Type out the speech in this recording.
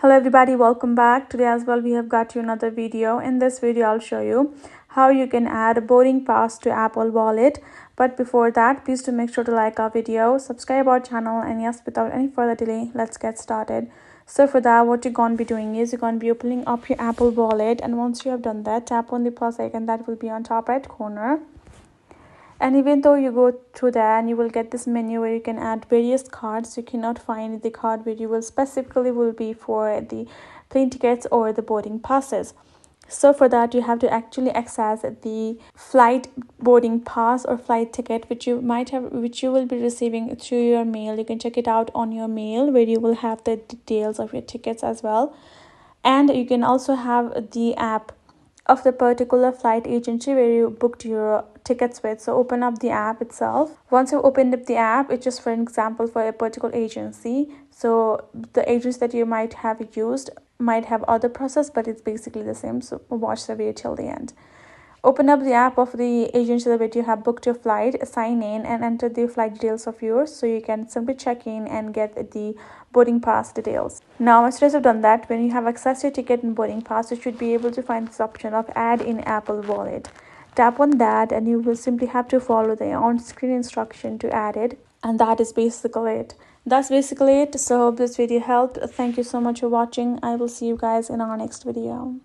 Hello everybody, welcome back. Today as well we have got you another video. In this video I'll show you how you can add a boarding pass to Apple Wallet. But before that, please do make sure to like our video, subscribe our channel, and yes, without any further delay, let's get started. So for that, what you're going to be doing is you're going to be opening up your Apple Wallet, and once you have done that, tap on the plus icon that will be on top right corner. And even though you go through that, and you will get this menu where you can add various cards. You cannot find the card where you will specifically will be for the plane tickets or the boarding passes. So for that, you have to actually access the flight boarding pass or flight ticket which you will be receiving through your mail. You can check it out on your mail where you will have the details of your tickets as well. And you can also have the app of the particular flight agency where you booked your tickets with. So open up the app itself. Once you've opened up the app, it's just for an example for a particular agency. So the agency that you might have used might have other process, but it's basically the same. So watch the video till the end. Open up the app of the agency that you have booked your flight, sign in and enter the flight details of yours, so you can simply check in and get the boarding pass details. Now, once you've done that, when you have accessed your ticket and boarding pass, you should be able to find this option of add in Apple Wallet. Tap on that and you will simply have to follow the on-screen instruction to add it, and that is basically it. That's basically it. So hope this video helped. Thank you so much for watching. I will see you guys in our next video.